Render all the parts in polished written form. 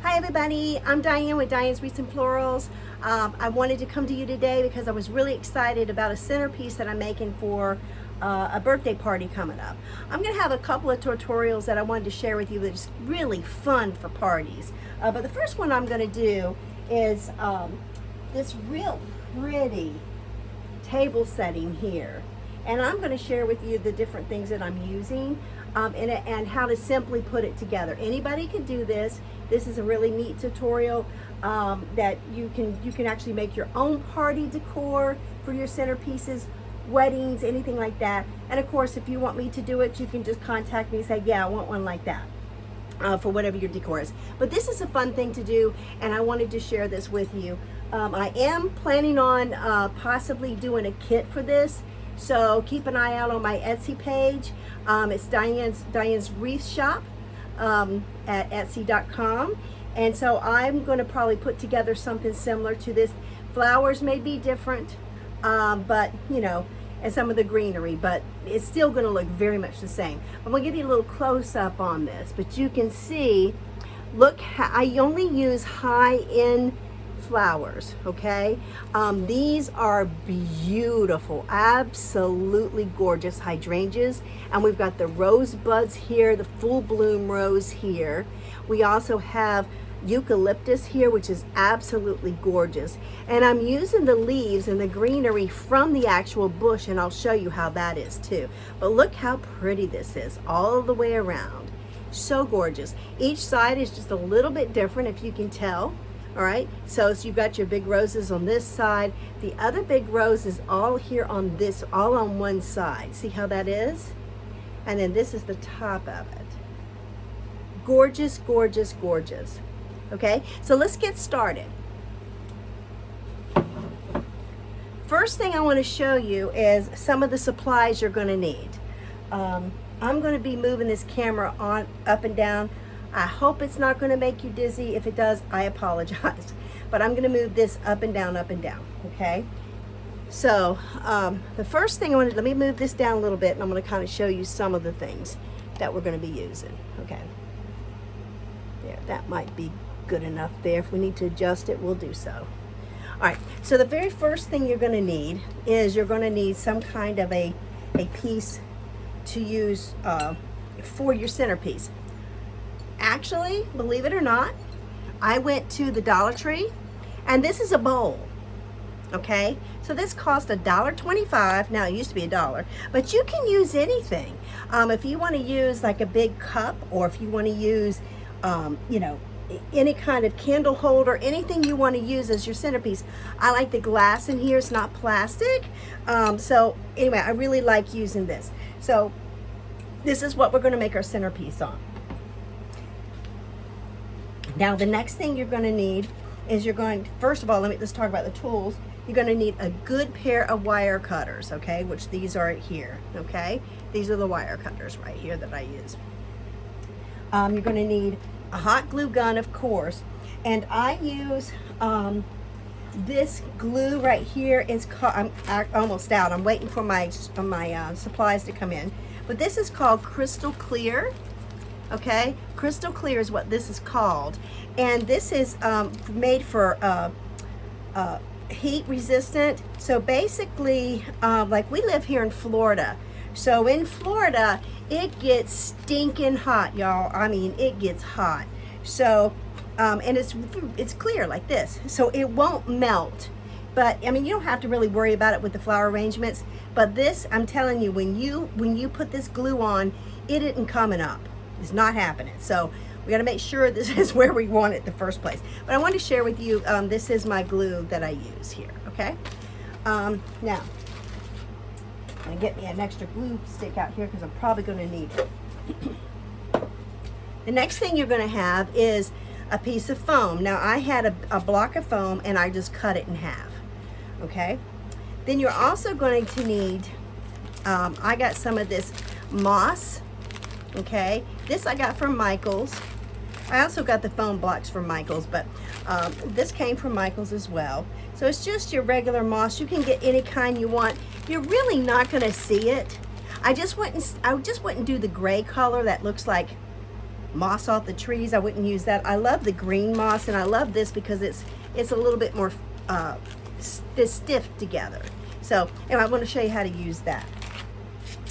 Hi everybody, I'm Diane with Diane's Wreaths and Florals. I wanted to come to you today because I was really excited about a centerpiece that I'm making for a birthday party coming up. I'm going to have a couple of tutorials that I wanted to share with you that's really fun for parties. But the first one I'm going to do is this real pretty table setting here. And I'm going to share with you the different things that I'm using and how to simply put it together. Anybody can do this. This is a really neat tutorial that you can actually make your own party decor for your centerpieces, weddings, anything like that. And of course, if you want me to do it, you can just contact me and say, yeah, I want one like that. For whatever your decor is. But this is a fun thing to do, and I wanted to share this with you. I am planning on possibly doing a kit for this, so keep an eye out on my Etsy page. It's Diane's Wreaths Shop at Etsy.com, and so I'm going to probably put together something similar to this. Flowers may be different, but you know, and some of the greenery, but it's still going to look very much the same. I'm going to give you a little close-up on this, but you can see, look, I only use high-end flowers, okay? These are beautiful, absolutely gorgeous hydrangeas, and we've got the rose buds here, the full bloom rose here. We also have eucalyptus here, which is absolutely gorgeous, and I'm using the leaves and the greenery from the actual bush, and I'll show you how that is too. But look how pretty this is all the way around. So gorgeous. Each side is just a little bit different, if you can tell. All right, so you've got your big roses on this side, the other big rose is all here on this, all on one side. See how that is? And then this is the top of it. Gorgeous, gorgeous, gorgeous. Okay, so let's get started. First thing I want to show you is some of the supplies you're going to need. I'm going to be moving this camera on up and down. I hope it's not going to make you dizzy. If it does, I apologize. But I'm going to move this up and down, okay? So the first thing let me move this down a little bit, and I'm going to kind of show you some of the things that we're going to be using. Okay, there, that might be good enough there. If we need to adjust it, we'll do so. All right, so the very first thing you're going to need is you're going to need some kind of a piece to use for your centerpiece. Actually, believe it or not, I went to the Dollar Tree, and this is a bowl. Okay, so this cost $1.25. Now it used to be $1, but you can use anything. If you want to use like a big cup, or if you want to use you know, any kind of candle holder, anything you want to use as your centerpiece. I like the glass in here, it's not plastic. So anyway, I really like using this. So this is what we're going to make our centerpiece on. Now the next thing you're going to need is first of all, let's talk about the tools. You're going to need a good pair of wire cutters, okay, which these are here, okay? These are the wire cutters right here that I use. You're going to need a hot glue gun, of course, and I use this glue right here. It's called, I'm almost out. I'm waiting for my supplies to come in, but this is called Crystal Clear. Okay, Crystal Clear is what this is called, and this is made for heat resistant. So basically, like we live here in Florida, so in Florida it gets stinking hot, y'all. I mean, it gets hot. So and it's clear like this, so it won't melt. But I mean, you don't have to really worry about it with the flower arrangements, but this, I'm telling you, when you put this glue on, it isn't coming up. It's not happening. So we got to make sure this is where we want it in the first place. But I want to share with you, this is my glue that I use here, okay? Now, I'm going to get me an extra glue stick out here because I'm probably going to need it. The next thing you're going to have is a piece of foam. Now, I had a block of foam, and I just cut it in half, okay? Then you're also going to need, I got some of this moss. Okay, this I got from Michael's. I also got the foam blocks from Michael's, but this came from Michael's as well. So it's just your regular moss. You can get any kind you want. You're really not going to see it. I just wouldn't do the gray color that looks like moss off the trees, I wouldn't use that. I love the green moss, and I love this because it's a little bit more stiff together. So anyway, I want to show you how to use that.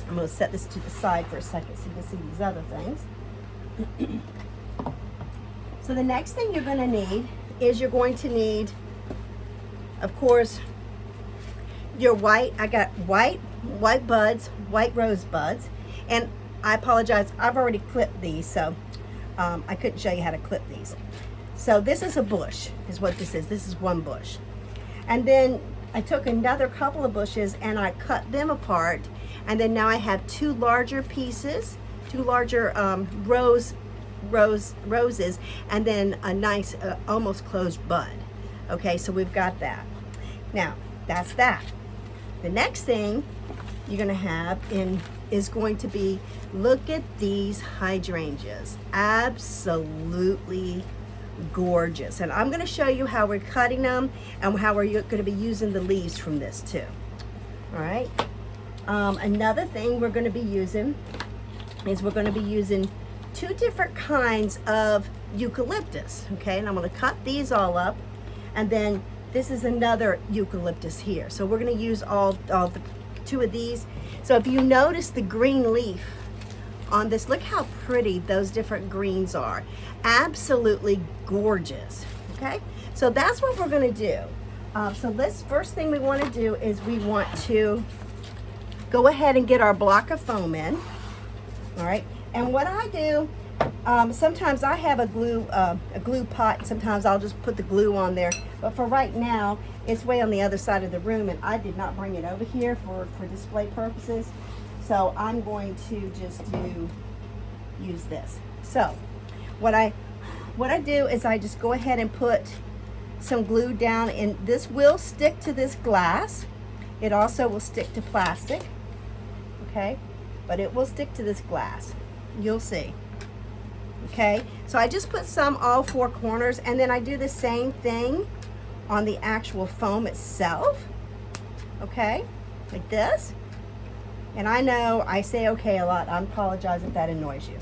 I'm going to set this to the side for a second so you can see these other things. So the next thing you're going to need is you're going to need, of course, your white. I got white buds, white rose buds, and I apologize, I've already clipped these, so I couldn't show you how to clip these. So this is a bush, is what this is. This is one bush. And then I took another couple of bushes and I cut them apart, and then now I have two larger pieces, two larger roses, and then a nice almost closed bud. Okay, so we've got that. Now that's that. The next thing you're going to have is going to be, look at these hydrangeas. Absolutely gorgeous. And I'm going to show you how we're cutting them and how we're going to be using the leaves from this too. All right. Another thing we're going to be using is we're going to be using two different kinds of eucalyptus. Okay, and I'm going to cut these all up, and then this is another eucalyptus here. So we're going to use all the two of these. So if you notice the green leaf on this, look how pretty those different greens are. Absolutely gorgeous. Okay, so that's what we're going to do. So this first thing we want to do is we want to go ahead and get our block of foam in. All right, and what I do, sometimes I have a glue pot. Sometimes I'll just put the glue on there. But for right now, it's way on the other side of the room, and I did not bring it over here for display purposes. So I'm going to just use this. So what I do is I just go ahead and put some glue down, and this will stick to this glass. It also will stick to plastic. Okay, but it will stick to this glass. You'll see. Okay, so I just put some all four corners, and then I do the same thing on the actual foam itself. Okay, like this. And I know I say okay a lot. I apologize if that annoys you.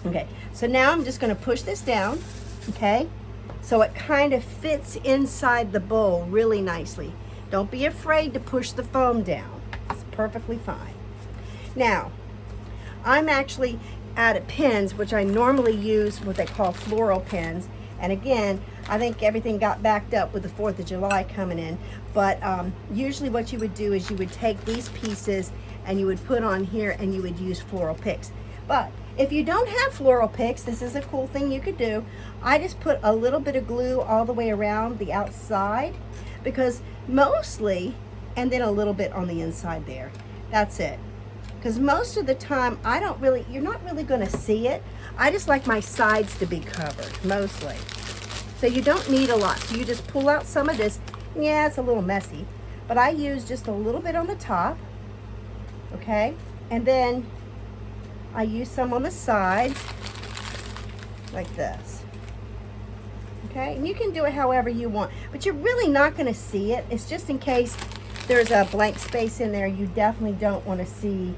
Okay, so now I'm just going to push this down. Okay, so it kind of fits inside the bowl really nicely. Don't be afraid to push the foam down. It's perfectly fine. Now, I'm actually out of pins, which I normally use what they call floral pins. And again, I think everything got backed up with the 4th of July coming in. But usually what you would do is you would take these pieces and you would put on here and you would use floral picks. But if you don't have floral picks, this is a cool thing you could do. I just put a little bit of glue all the way around the outside, because mostly, and then a little bit on the inside there. That's it. Because most of the time, you're not really going to see it. I just like my sides to be covered, mostly. So you don't need a lot. So you just pull out some of this. Yeah, it's a little messy, but I use just a little bit on the top, okay? And then I use some on the sides, like this, okay? And you can do it however you want, but you're really not gonna see it. It's just in case there's a blank space in there. You definitely don't wanna see,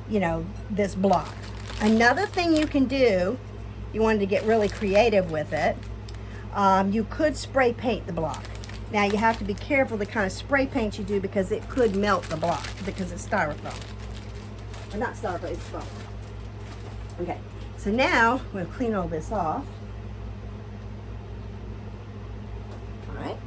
you know, this block. Another thing you can do, you wanted to get really creative with it, you could spray paint the block. Now you have to be careful the kind of spray paint you do, because it could melt the block because it's styrofoam. Or not styrofoam, it's foam. Okay, so now we'll clean all this off. All right.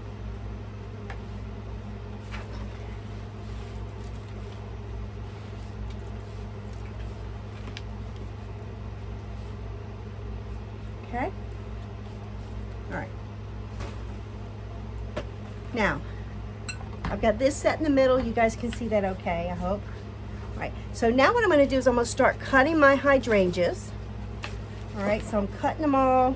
Okay. All right. Now, I've got this set in the middle. You guys can see that okay, I hope. All right, so now what I'm going to do is I'm going to start cutting my hydrangeas. All right, so I'm cutting them all.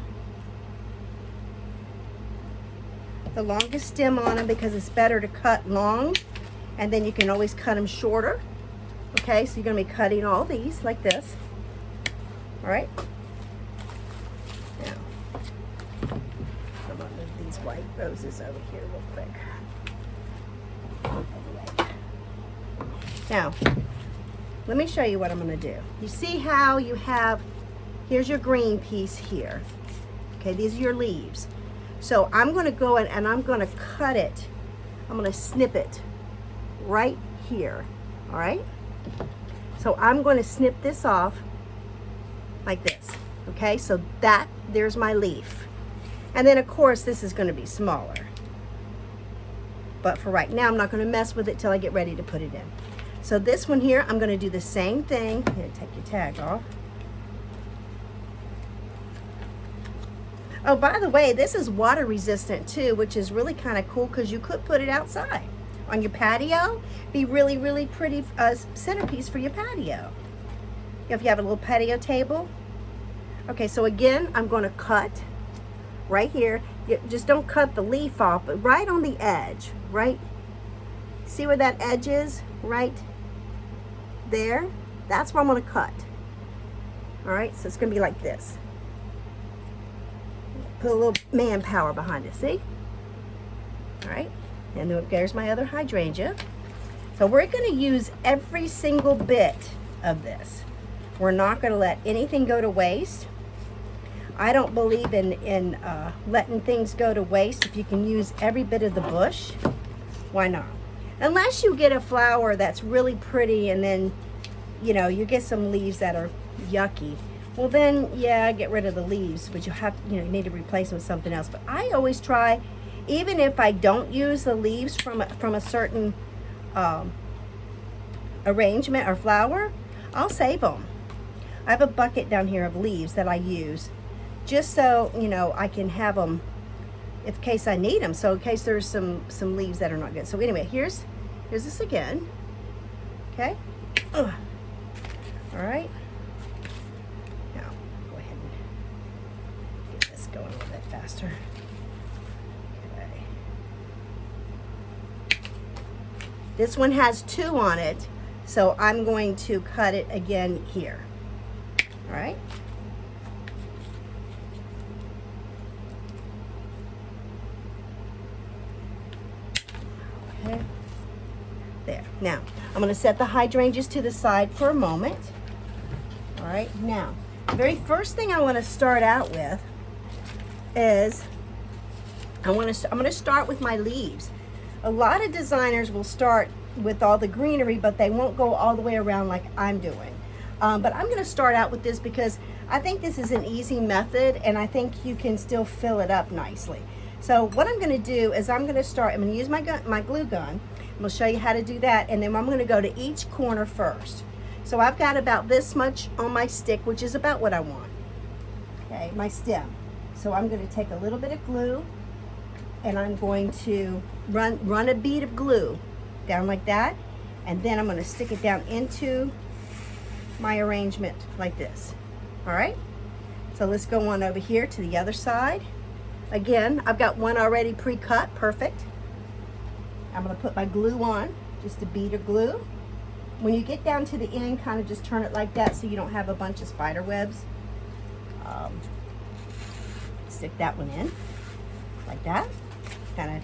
The longest stem on them, because it's better to cut long, and then you can always cut them shorter. Okay, so you're going to be cutting all these like this. All right. Now, I'm going to move these white roses over here real quick. Now, let me show you what I'm gonna do. You see how you have, here's your green piece here. Okay, these are your leaves. So I'm gonna go in and I'm gonna cut it. I'm gonna snip it right here, all right? So I'm gonna snip this off like this, okay? So there's my leaf. And then of course, this is gonna be smaller. But for right now, I'm not gonna mess with it till I get ready to put it in. So this one here, I'm gonna do the same thing. Here, take your tag off. Oh, by the way, this is water resistant too, which is really kind of cool because you could put it outside on your patio. Be really, really pretty centerpiece for your patio. If you have a little patio table. Okay, so again, I'm going to cut right here. Just don't cut the leaf off, but right on the edge, right? See where that edge is? Right there. That's where I'm going to cut. All right, so it's going to be like this. Put a little manpower behind it, see? All right, and then there's my other hydrangea. So we're gonna use every single bit of this. We're not gonna let anything go to waste. I don't believe in letting things go to waste. If you can use every bit of the bush, why not? Unless you get a flower that's really pretty and then, you know, you get some leaves that are yucky. Well then, yeah, get rid of the leaves, but you have, you need to replace them with something else. But I always try, even if I don't use the leaves from a certain arrangement or flower, I'll save them. I have a bucket down here of leaves that I use, just so, I can have them in case I need them. So in case there's some leaves that are not good. So anyway, here's this again. Okay. Ugh. All right. Going a little bit faster. Okay. This one has 2 on it, so I'm going to cut it again here. All right. Okay. There. Now, I'm going to set the hydrangeas to the side for a moment. All right. Now, the very first thing I want to start out with is I'm going to start with my leaves. A lot of designers will start with all the greenery, but they won't go all the way around like I'm doing. But I'm going to start out with this because I think this is an easy method, and I think you can still fill it up nicely. So what I'm going to do is I'm going to use my glue gun. I'm going to show you how to do that, and then I'm going to go to each corner first. So I've got about this much on my stick, which is about what I want. Okay, my stem. So I'm going to take a little bit of glue, and I'm going to run a bead of glue down like that, and then I'm going to stick it down into my arrangement like this. All right, so let's go on over here to the other side. Again, I've got one already pre-cut, perfect. I'm going to put my glue on, just a bead of glue. When you get down to the end, kind of just turn it like that so you don't have a bunch of spider webs. Stick that one in like that. Kind of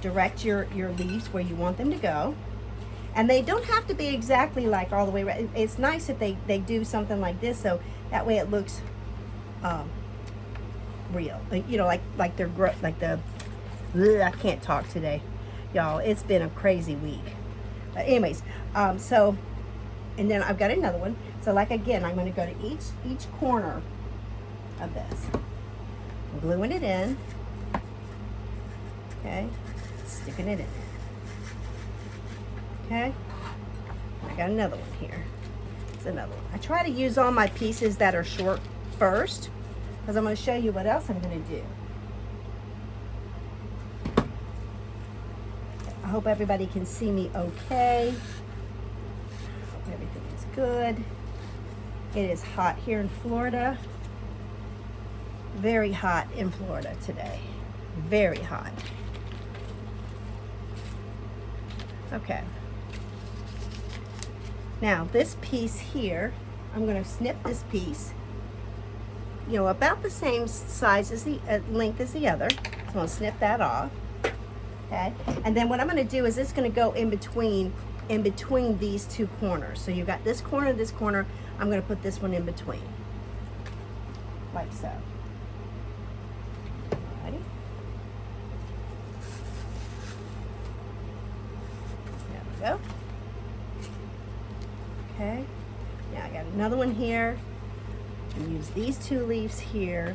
direct your leaves where you want them to go. And they don't have to be exactly like all the way around. It's nice if they do something like this, so that way it looks real. Like they're I can't talk today, y'all. It's been a crazy week. Anyways, so, and then I've got another one. So like again, I'm going to go to each corner of this. I'm gluing it in. Okay, sticking it in. Okay, I got another one here. It's another one. I try to use all my pieces that are short first, because I'm going to show you what else I'm going to do. I hope everybody can see me okay. Hope everything is good. It is hot here in Florida. Very hot in Florida today. Very hot. Okay. Now this piece here, I'm going to snip this piece, about the same size as the length as the other. So I'm going to snip that off. Okay. And then what I'm going to do is it's going to go in between in between these two corners. So you got this corner, I'm going to put this one in between, like so. Alrighty. There we go. Okay, now I got another one here, and use these two leaves here.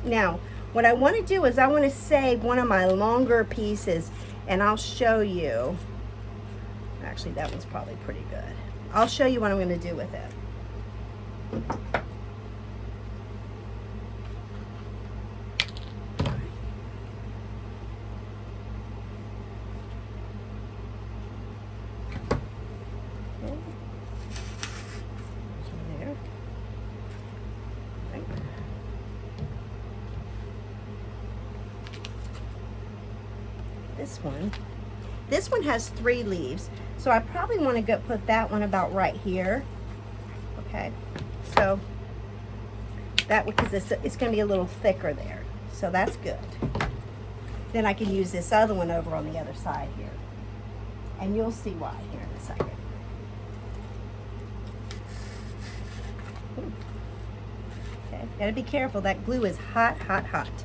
Now, what I want to do is I want to save one of my longer pieces, and I'll show you. Actually, that one's probably pretty good. I'll show you what I'm going to do with it. This one has 3 leaves, so I probably want to go put that one about right here. Okay, so that because it's going to be a little thicker there, so that's good. Then I can use this other one over on the other side here, and you'll see why here in a second. Okay, gotta be careful. That glue is hot, hot, hot.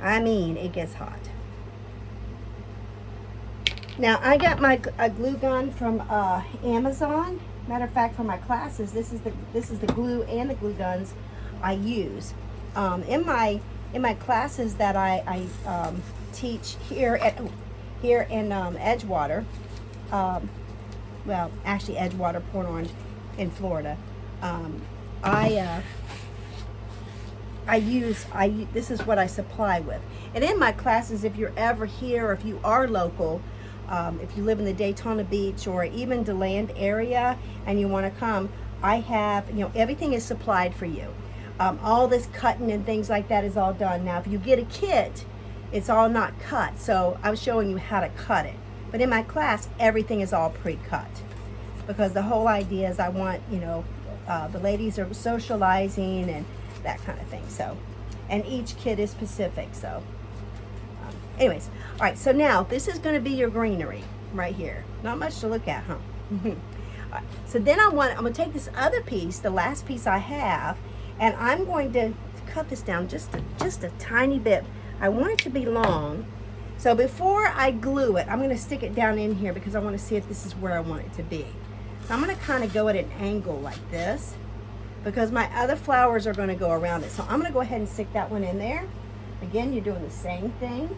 I mean, it gets hot. Now, I got my glue gun from Amazon. Matter of fact, for my classes, this is the glue and the glue guns I use. In my classes that I teach here in Edgewater, well, actually Edgewater, Port Orange, in Florida. This is what I supply with. And in my classes, if you're ever here, or if you are local, if you live in the Daytona Beach or even DeLand area and you want to come, I have, everything is supplied for you. All this cutting and things like that is all done. Now, if you get a kit, it's all not cut. So I was showing you how to cut it. But in my class, everything is all pre-cut. Because the whole idea is I want, the ladies are socializing and that kind of thing. So, and each kit is specific. So, anyways, all right. So now this is going to be your greenery right here. Not much to look at, huh? All right, so then I'm going to take this other piece, the last piece I have, and I'm going to cut this down just a tiny bit. I want it to be long. So before I glue it, I'm going to stick it down in here because I want to see if this is where I want it to be. So I'm going to kind of go at an angle like this because my other flowers are going to go around it. So I'm going to go ahead and stick that one in there. Again, you're doing the same thing.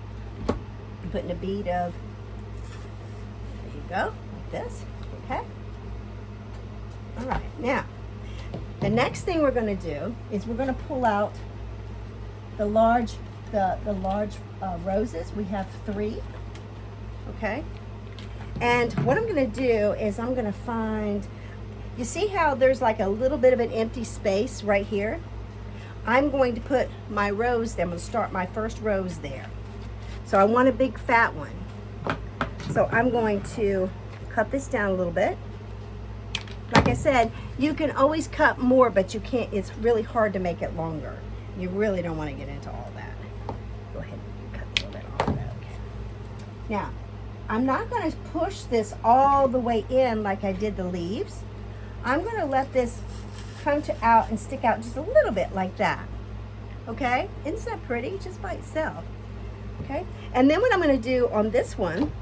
You're putting a bead of, there you go, like this, okay? All right, now, the next thing we're going to do is we're going to pull out the large roses. We have 3, okay? And what I'm going to do is I'm going to find, you see how there's like a little bit of an empty space right here? I'm going to put my rose there. I'm going to start my first rose there. So I want a big fat one. So I'm going to cut this down a little bit. Like I said, you can always cut more, but you can't, it's really hard to make it longer. You really don't want to get into all that. Go ahead and cut a little bit off of that, okay. Now, I'm not going to push this all the way in like I did the leaves. I'm going to let this come out and stick out just a little bit like that. Okay? Isn't that pretty? Just by itself. Okay? And then what I'm going to do on this one,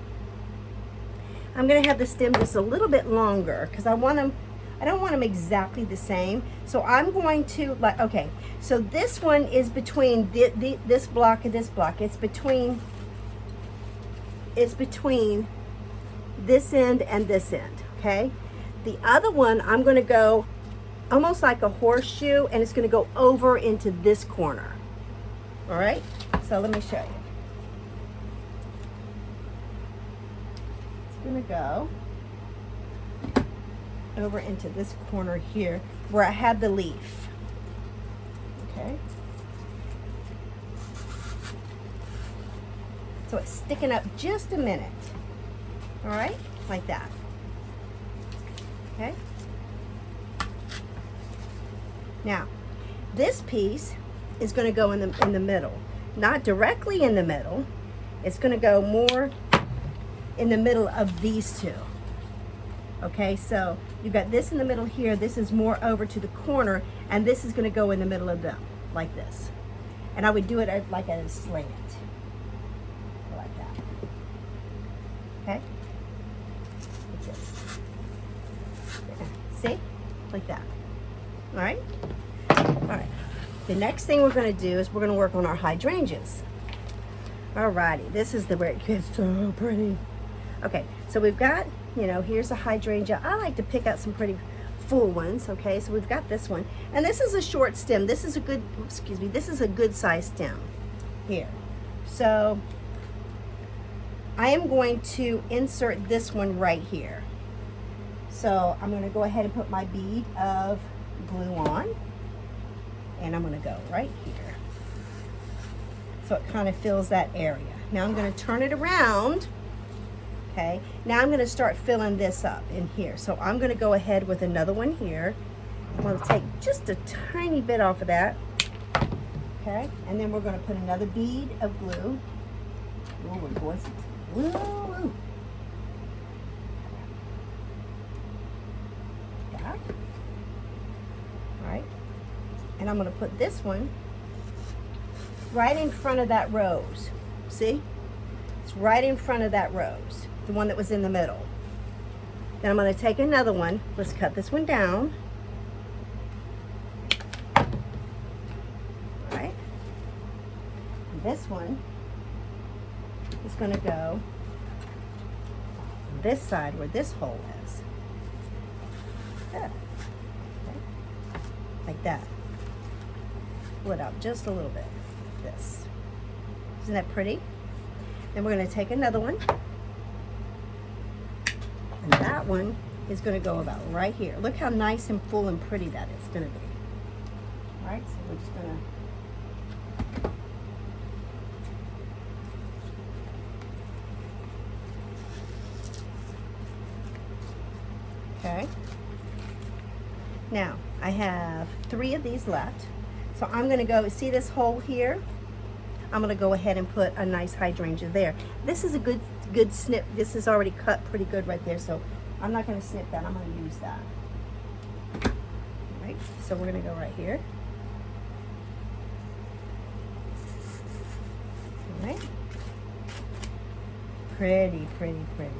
I'm going to have the stem just a little bit longer because I don't want them exactly the same. So I'm going to, like, okay, so this one is between this block and this block. It's between this end and this end, okay? The other one, I'm going to go almost like a horseshoe, and it's going to go over into this corner. All right? So let me show you. It's going to go over into this corner here where I have the leaf. Okay? So it's sticking up just a minute. All right? Like that. Okay? Now, this piece is going to go in the middle. Not directly in the middle. It's going to go more in the middle of these two. Okay, so you've got this in the middle here, this is more over to the corner, and this is gonna go in the middle of them, like this. And I would do it like at a slant, like that. Okay, like this. See, like that. All right, all right. The next thing we're gonna do is we're gonna work on our hydrangeas. Alrighty, this is where it gets so pretty. Okay, so we've got, you know, here's a hydrangea. I like to pick out some pretty full ones, okay? So we've got this one. And this is a short stem. This is a good, excuse me, this is a good size stem here. So I am going to insert this one right here. So I'm gonna go ahead and put my bead of glue on. And I'm gonna go right here. So it kind of fills that area. Now I'm going to turn it around. Okay, now I'm going to start filling this up in here. So I'm going to go ahead with another one here. I'm going to take just a tiny bit off of that. Okay, and then we're going to put another bead of glue. Oh, we're going to glue. All right, and I'm going to put this one right in front of that rose. See? It's right in front of that rose, the one that was in the middle. Then I'm going to take another one. Let's cut this one down. All right. And this one is going to go on this side where this hole is. Yeah. Okay. Like that. Pull it out just a little bit. This. Isn't that pretty? Then we're going to take another one. And that one is going to go about right here. Look how nice and full and pretty that is going to be. All right, so we're just going to... Okay. Now, I have 3 of these left. So I'm going to go, see this hole here? I'm going to go ahead and put a nice hydrangea there. This is a good snip. This is already cut pretty good right there, so I'm not going to snip that. I'm going to use that. All right, so we're going to go right here. All right. Pretty, pretty, pretty.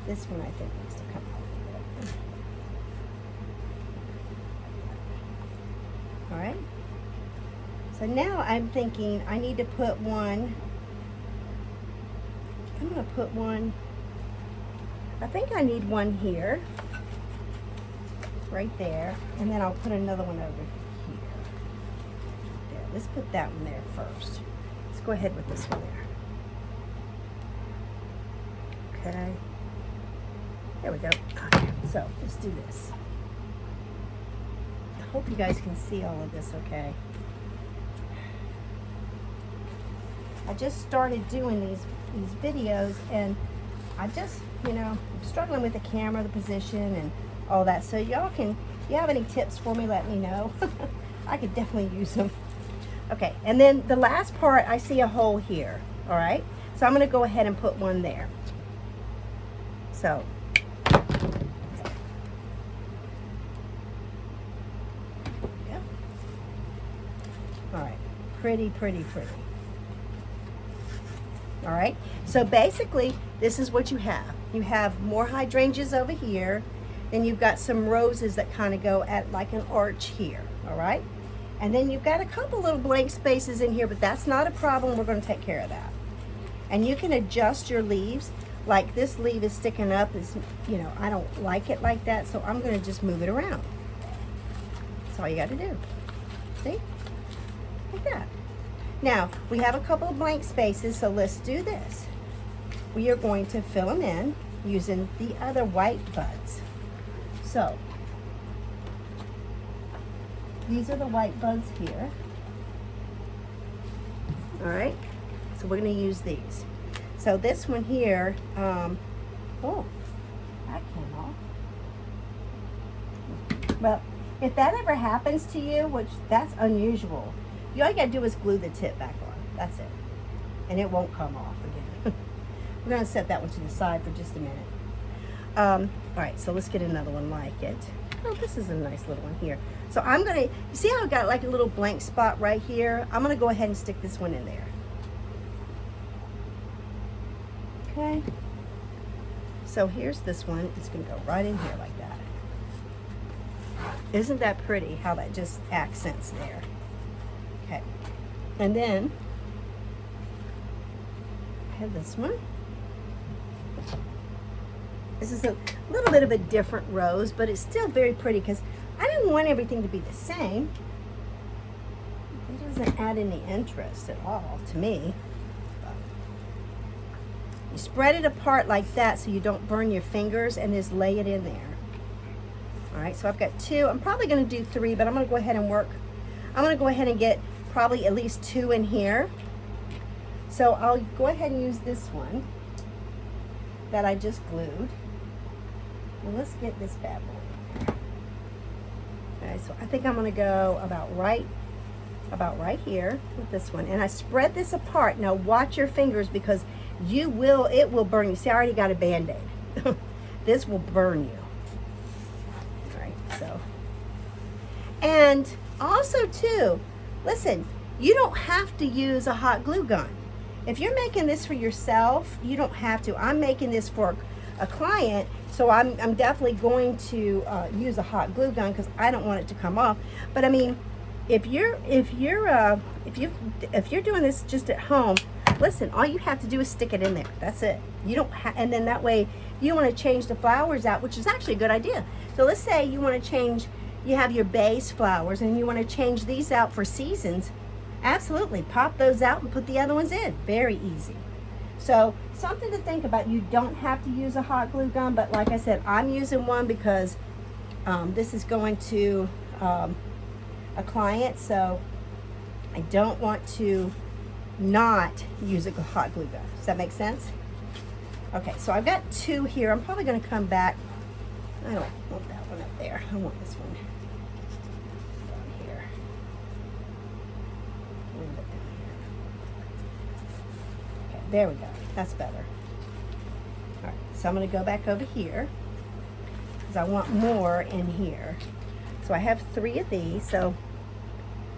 This one I think needs to come out a little bit. All right. So now I'm thinking I need to put one, I'm going to put one, I think I need one here, right there, and then I'll put another one over here. There, let's put that one there first. Let's go ahead with this one there. Okay. There we go. Okay, so let's do this. I hope you guys can see all of this okay. I just started doing these videos, and I just, you know, I'm struggling with the camera, the position, and all that. So y'all can, if you have any tips for me, let me know. I could definitely use them. Okay, and then the last part, I see a hole here, all right? So I'm gonna go ahead and put one there. So, yeah. All right, pretty, pretty, pretty. All right, so basically this is what you have. You have more hydrangeas over here, then you've got some roses that kind of go at like an arch here, all right? And then you've got a couple little blank spaces in here, but that's not a problem. We're going to take care of that. And you can adjust your leaves. Like this leaf is sticking up, is, you know, I don't like it like that, so I'm going to just move it around. That's all you got to do. See? Like that. Now, we have a couple of blank spaces, so let's do this. We are going to fill them in using the other white buds. So, these are the white buds here. All right, so we're going to use these. So this one here, oh, that came off. Well, if that ever happens to you, which that's unusual, all you gotta do is glue the tip back on. That's it. And it won't come off again. We're gonna set that one to the side for just a minute. All right, so let's get another one like it. Oh, this is a nice little one here. So I'm gonna, you see how I've got like a little blank spot right here? I'm gonna go ahead and stick this one in there. Okay. So here's this one. It's gonna go right in here like that. Isn't that pretty how that just accents there? Okay. And then I have this one. This is a little bit of a different rose, but it's still very pretty because I didn't want everything to be the same. It doesn't add any interest at all to me. You spread it apart like that so you don't burn your fingers and just lay it in there. All right, so I've got 2. I'm probably going to do 3, but I'm going to go ahead and work. I'm going to go ahead and get probably at least 2 in here. So I'll go ahead and use this one that I just glued. And let's get this bad boy in there. Okay, so I think I'm going to go about right here with this one. And I spread this apart. Now watch your fingers because it will burn you. See, I already got a Band-Aid. This will burn you. All right, so. And also too, listen, you don't have to use a hot glue gun. If you're making this for yourself, you don't have to. I'm making this for a client, so I'm definitely going to use a hot glue gun because I don't want it to come off. But I mean, if you're doing this just at home, listen, all you have to do is stick it in there. That's it. You don't and then that way you want to change the flowers out, which is actually a good idea. So let's say you want to change, you have your base flowers and you want to change these out for seasons. Absolutely, pop those out and put the other ones in. Very easy. So something to think about. You don't have to use a hot glue gun, but like I said, I'm using one because this is going to a client, so I don't want to not use a hot glue gun. Does that make sense? Okay, so I've got 2 here. I'm probably going to come back. I don't want that one up there. I want this one down here. A little bit down here. Okay, there we go. That's better. All right, so I'm going to go back over here because I want more in here. So I have 3 of these, so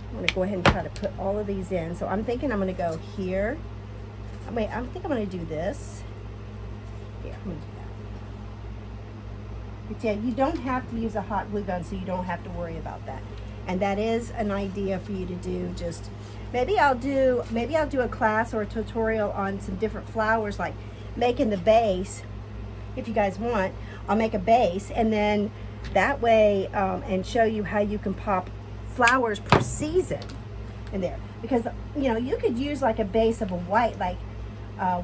I'm going to go ahead and try to put all of these in. So I'm thinking I'm going to go here. I think I'm going to do this. Here, I'm going to do that. But yeah, you don't have to use a hot glue gun, so you don't have to worry about that. And that is an idea for you to do. Just maybe I'll do a class or a tutorial on some different flowers, like making the base. If you guys want, I'll make a base, and then that way, and show you how you can pop flowers per season in there. Because you know, you could use like a base of a white, like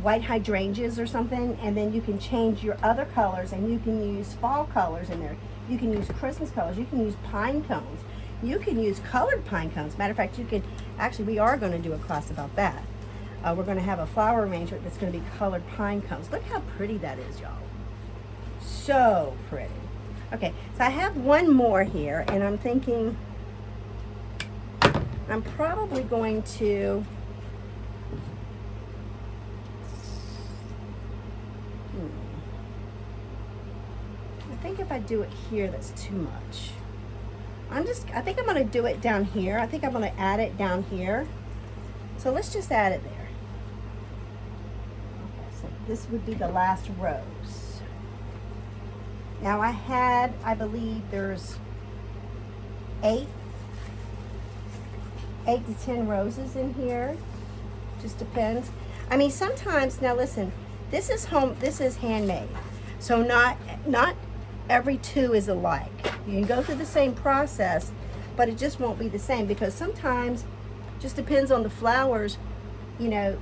white hydrangeas or something, and then you can change your other colors, and you can use fall colors in there. You can use Christmas colors. You can use pine cones. You can use colored pine cones. Matter of fact, you can actually, we are going to do a class about that. We're going to have a flower arrangement that's going to be colored pine cones. Look how pretty that is, y'all. So pretty. Okay, so I have one more here, and I'm thinking I'm probably going to I think if I do it here, that's too much. I think I'm going to do it down here. I think I'm going to add it down here. So let's just add it there. Okay, so this would be the last rose. Now I believe there's 8 to 10 roses in here. Just depends. I mean, sometimes, now listen, this is handmade. So not every 2 is alike. You can go through the same process, but it just won't be the same, because sometimes just depends on the flowers, you know,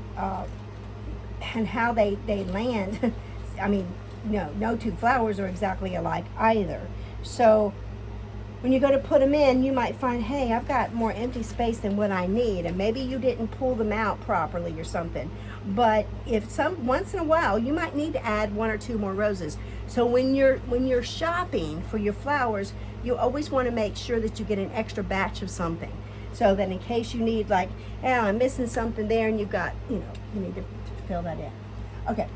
and how they land. I mean, no 2 flowers are exactly alike either. So when you go to put them in, you might find, hey, I've got more empty space than what I need, and maybe you didn't pull them out properly or something. But if once in a while, you might need to add 1 or 2 more roses. So when you're shopping for your flowers, you always want to make sure that you get an extra batch of something, so that in case you need, like, oh, I'm missing something there, and you've got, you need to fill that in. Okay.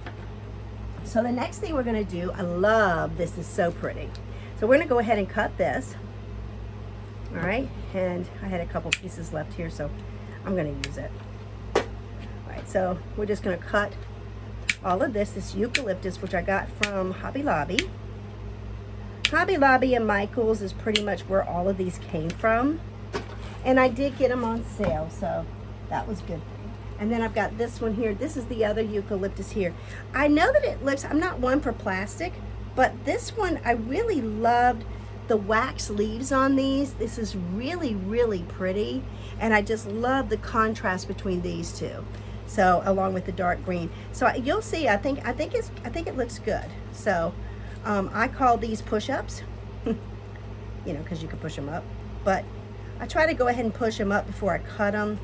So the next thing we're gonna do, I love this, is so pretty. So we're gonna go ahead and cut this. All right, and I had a couple pieces left here, so I'm gonna use it. All right, so we're just gonna cut all of this eucalyptus, which I got from Hobby Lobby. Hobby Lobby and Michael's is pretty much where all of these came from. And I did get them on sale, so that was good. And then I've got this one here. This is the other eucalyptus here. I know that it looks, I'm not one for plastic, but this one, I really loved the wax leaves on these. This is really, really pretty. And I just love the contrast between these two. So along with the dark green. So you'll see, I think it looks good. So I call these push-ups, you know, because you can push them up. But I try to go ahead and push them up before I cut them,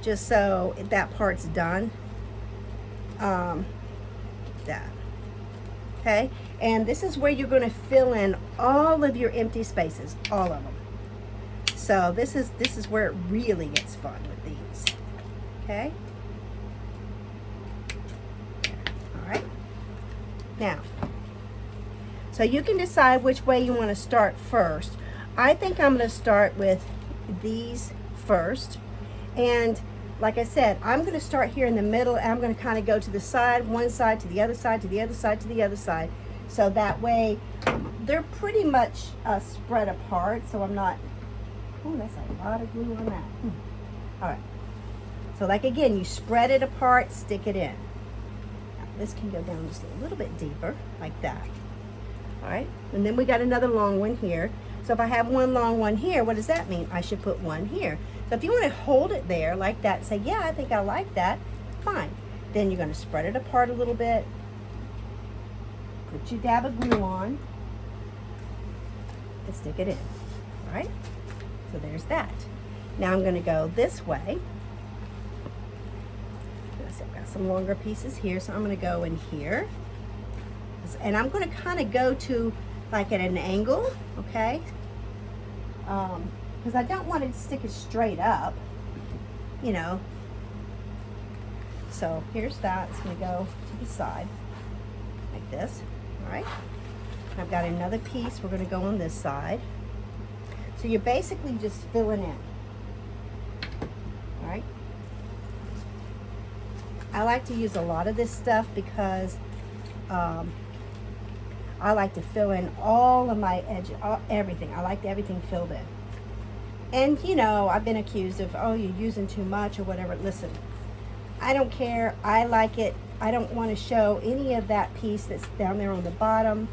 just so that part's done. That. Okay, and this is where you're going to fill in all of your empty spaces, all of them. So this is where it really gets fun with these. Okay. All right. Now, so you can decide which way you want to start first. I think I'm going to start with these first. And like I said, I'm going to start here in the middle, and I'm going to kind of go to the side, one side, to the other side, to the other side, to the other side. So that way, they're pretty much spread apart, so I'm not, oh, that's a lot of glue on that. All right. So like again, you spread it apart, stick it in. Now, this can go down just a little bit deeper, like that. All right, and then we got another long one here. So if I have one long one here, what does that mean? I should put one here. So if you want to hold it there like that and say, yeah, I think I like that, fine. Then you're going to spread it apart a little bit. Put your dab of glue on and stick it in. All right, so there's that. Now I'm going to go this way. I've got some longer pieces here, so I'm going to go in here. And I'm going to kind of go to like at an angle, okay? Because I don't want to stick it straight up, you know. So here's that. It's going to go to the side like this, all right? I've got another piece. We're going to go on this side. So you're basically just filling in, all right? I like to use a lot of this stuff because I like to fill in all of my edges, everything. I like everything filled in. And you know, I've been accused of, oh, you're using too much or whatever. Listen, I don't care. I like it. I don't want to show any of that piece that's down there on the bottom.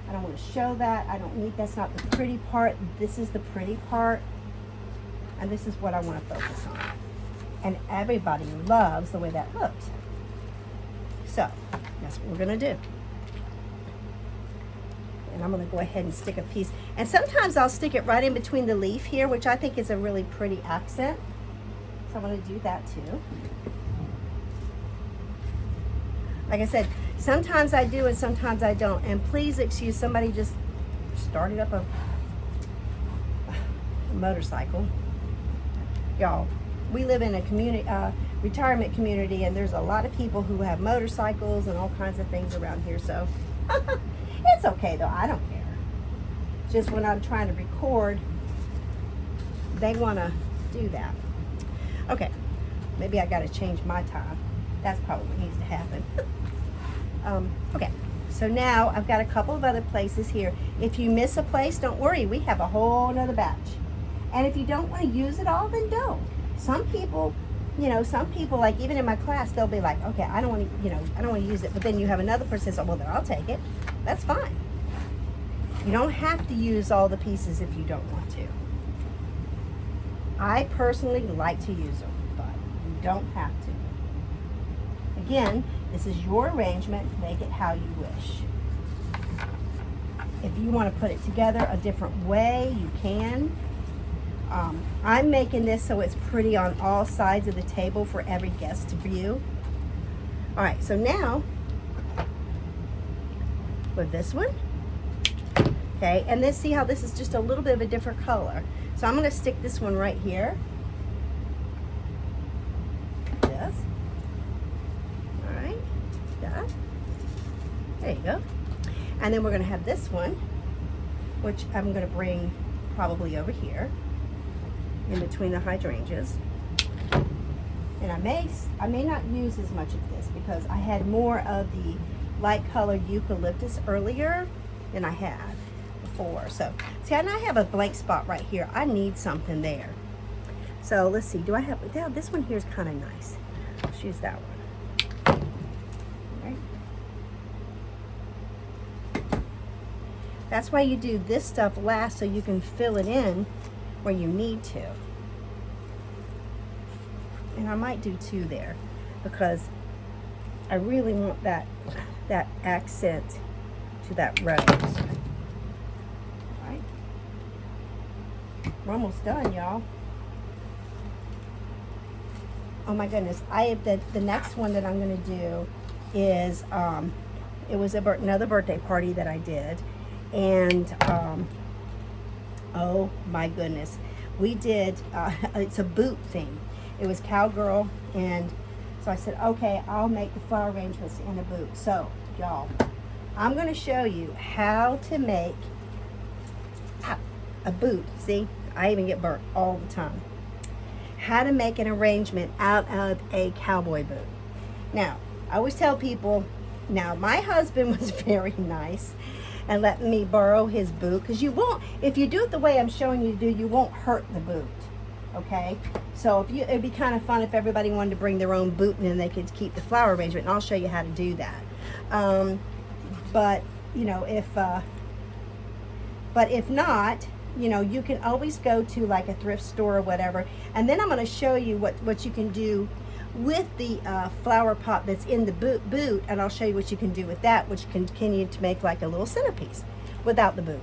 I don't want to show that. I don't need, that's not the pretty part. This is the pretty part. And this is what I want to focus on. And everybody loves the way that looks. So that's what we're going to do. And I'm going to go ahead and stick a piece. And sometimes I'll stick it right in between the leaf here, which I think is a really pretty accent. So I'm going to do that too. Like I said, sometimes I do and sometimes I don't. And please excuse, somebody just started up a motorcycle. Y'all, we live in a community, retirement community, and there's a lot of people who have motorcycles and all kinds of things around here. So it's okay though, I don't care. Just when I'm trying to record, they want to do that. Okay, maybe I got to change my time. That's probably what needs to happen. Okay, so now I've got a couple of other places here. If you miss a place, don't worry, we have a whole nother batch. And if you don't want to use it all, then don't. Some people, you know, like even in my class, they'll be like, okay, I don't want to, you know, I don't want to use it. But then you have another person says, oh, well, then I'll take it. That's fine. You don't have to use all the pieces if you don't want to. I personally like to use them, but you don't have to. Again, this is your arrangement. Make it how you wish. If you want to put it together a different way, you can. I'm making this so it's pretty on all sides of the table for every guest to view. All right, so now with this one, okay, and then see how this is just a little bit of a different color. So I'm going to stick this one right here. This. All right, that. There you go. And then we're going to have this one, which I'm going to bring probably over here in between the hydrangeas. And I may not use as much of this because I had more of the light colored eucalyptus earlier than I had before. So see, and I have a blank spot right here. I need something there. So let's see, do I have, yeah, this one here is kind of nice. Let's use that one. All right. That's why you do this stuff last, so you can fill it in where you need to. And I might do 2 there because I really want that accent to that rose. All right. We're almost done, y'all. Oh my goodness, I have the next one that I'm going to do is it was another birthday party that I did, and oh my goodness, we did it's a boot theme. It was cowgirl, and so I said, okay, I'll make the flower arrangements in a boot. So y'all, I'm going to show you how to make a boot. See, I even get burnt all the time. How to make an arrangement out of a cowboy boot. Now, I always tell people, now my husband was very nice and let me borrow his boot, because you won't, if you do it the way I'm showing you to do, you won't hurt the boot. Okay, so it'd be kind of fun if everybody wanted to bring their own boot and then they could keep the flower arrangement, and I'll show you how to do that. But you know, if not, you know, you can always go to like a thrift store or whatever, and then I'm going to show you what you can do with the flower pot that's in the boot, and I'll show you what you can do with that, which can continue to make like a little centerpiece without the boot.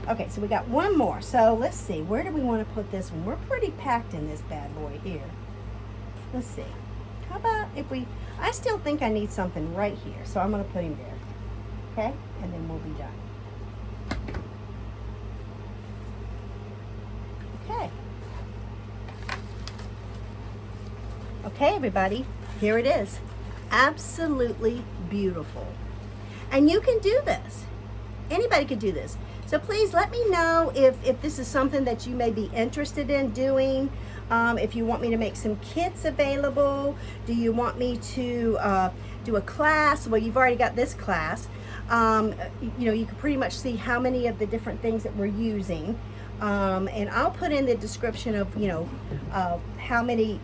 Okay, so we got one more. So let's see, where do we want to put this one? We're pretty packed in this bad boy here. Let's see. How about if I still think I need something right here, so I'm going to put him there. Okay, and then we'll be done. Okay. Okay, everybody, here it is. Absolutely beautiful. And you can do this. Anybody could do this. So please let me know if this is something that you may be interested in doing. If you want me to make some kits available. Do you want me to do a class? Well, you've already got this class. You know, you can pretty much see how many of the different things that we're using. And I'll put in the description of, you know, how many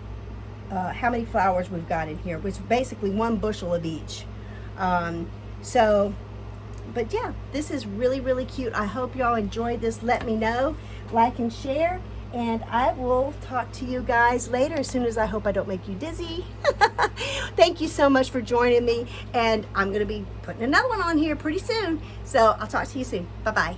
flowers we've got in here, which is basically 1 bushel of each. But yeah, this is really, really cute. I hope y'all enjoyed this. Let me know, like and share, and I will talk to you guys later, as soon as I hope I don't make you dizzy. Thank you so much for joining me, and I'm gonna be putting another one on here pretty soon. So I'll talk to you soon. Bye-bye.